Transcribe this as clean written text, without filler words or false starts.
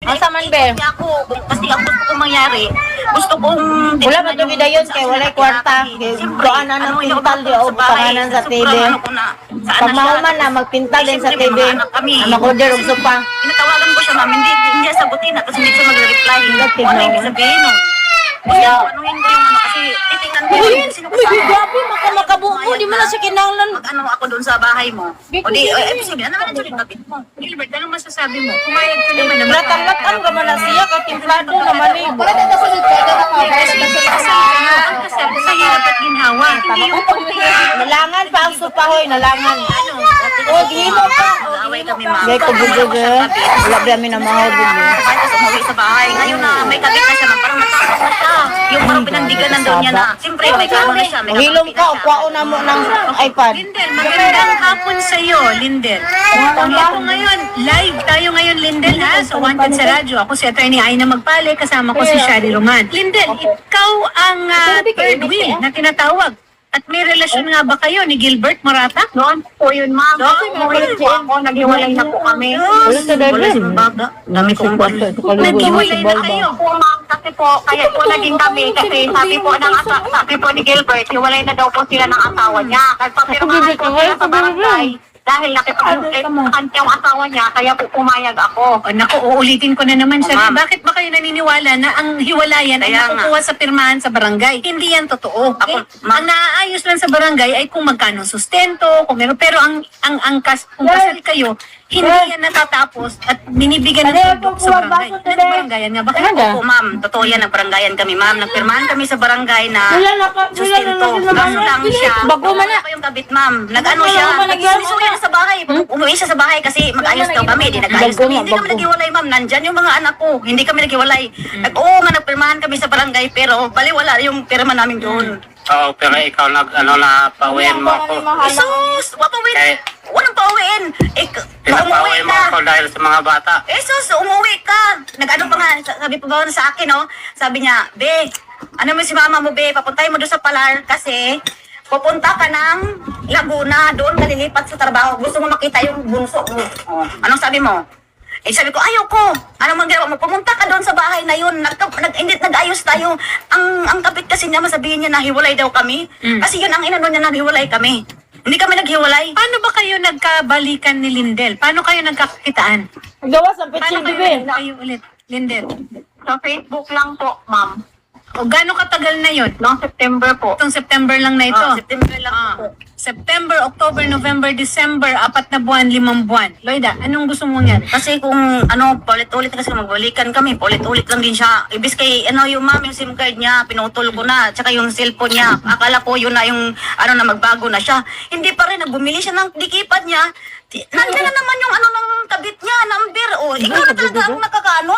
Asa man be? Kasi ang gusto kong mangyari, gusto kong... Wala ba ito dayon kay walay kwarta. Doon na ng pintal di o panganan sa TV. Pagmahal man na magpintal din sa TV. Mag-order og sopa. Tinatawagan ko siya, ma'am, hindi niya sagutin at hindi siya mag-reply. Ano ibig sabihin, no? Anuhin ko yung ano kasi titingnan ko yung sino kasama. Grabe, makabuo. Di mo na siya kinahanglan. Mag-ano ako doon sa bahay mo. O di, sabi, ano naman yung kapit mo? Gilbert, anong masasabi mo? Pumayag ka naman na Latam-latam ka man na siya. Katimplado naman eh. sa hirap at ginhawa. Hindi yung Nalangan pa ang supahoy. Nalangan. O, gihimo pa. Away kami, ma'am. Gay ko bugog eh. Wala ba namin na mahal Tapos umuwi sa bahay. Ngayon na may kabit na siya, ma'am, parang natakot na siya. Yung parang pinandiganan daw niya na. Siyempre, may kamo na siya. May Hilom kakampi ka, na siya. ukwao na mo ng iPad. Lindel, magandang hapon sa iyo, Lindel. Ako ngayon, live tayo ngayon, Lindel, ha? Sa Wanted sa Radyo. Ako si Attorney Aina Magpale, kasama ko si Shari Roman. Lindel, ikaw ang third wheel na tinatawag. At may relasyon nga ba kayo ni Gilbert Morata? Noon po yun, ma'am. Umuwi po ako, naghiwalay na po kami. Wala sa Wala dali. si baga. Dami kong balo. Naghiwalay na kayo. Po, ma'am, kasi po, kaya po naging kami, kasi sabi po ni Gilbert, hiwalay na daw po sila ng asawa niya. Nagpapirmahan po sila sa barangay. Dahil nakipag-ulit yung asawa niya, kaya po pumayag ako. O, naku, uulitin ko na naman siya. Ma'am. Bakit ba kayo naniniwala na ang hiwalayan ay Kaya nga. nakukuha sa pirmahan sa barangay? Hindi yan totoo. Okay? Ang naaayos lang sa barangay ay kung magkano sustento, kung meron. Pero kung kasal kayo, hindi yan natatapos at binibigyan ng tundok sa barangay. Nagbarangayan nga ba kayo? Opo, ma'am. Totoo yan, nagbaranggayan kami, ma'am. Nagpirmahan kami sa barangay na sustento. Kaso lang siya. Bago man na. Wala pa yung kabit, ma'am. Nag-ano siya. Nag-isuyo na sa bahay. Umuwi siya sa bahay kasi mag-ayos daw kami. Di nag-ayos kami. Hindi kami naghiwalay, ma'am. Nandyan yung mga anak ko. Hindi kami naghiwalay. Oo nga, nagpirmahan kami sa barangay pero baliwala yung pirma namin doon. Oo, pero ikaw na pauwiin mo ako. Jesus! Wapawin! Eh. Walang pauwiin! Umuwi Pinapauwi mo ka! ako dahil sa mga bata. Jesus, umuwi ka! Nag-ano pa nga, sabi pa ba sa akin, no? Sabi niya, Be, ano mo si mama mo, Be? Papuntay mo doon sa Palar kasi pupunta ka ng Laguna, doon ka lilipat sa trabaho. Gusto mo makita yung bunso mo. Oh. Anong sabi mo? Eh sabi ko, ayaw ko. Ano mang ginawa mo? Pumunta ka doon sa bahay na yun. Nag-ayos tayo. Ang kapit kasi niya, masabihin niya na hiwalay daw kami. Kasi yun ang inano niya, naghiwalay kami. Hindi kami naghiwalay. Paano ba kayo nagkabalikan ni Lindel? Paano kayo nagkakitaan? Gawas ang Paano pitching kayo bebe. kayo ulit, Lindel? Sa Facebook lang po, ma'am. O gaano katagal na yun? Noong September po. Itong September lang na ito. September lang po. September, October, November, December, 4 na buwan, 5 buwan. Loida, anong gusto mong yan? Kasi kung ano, paulit-ulit kasi magbalikan kami, paulit-ulit lang din siya. Ibig kay, ano yung ma'am, yung SIM card niya, pinutol ko na, tsaka yung cellphone niya. Akala ko yun na yung, ano na magbago na siya. Hindi pa rin, nagbumili siya ng dikipad niya. Nandiyan na naman yung ano ng kabit niya, number. O, ikaw na talaga ang nakakaano.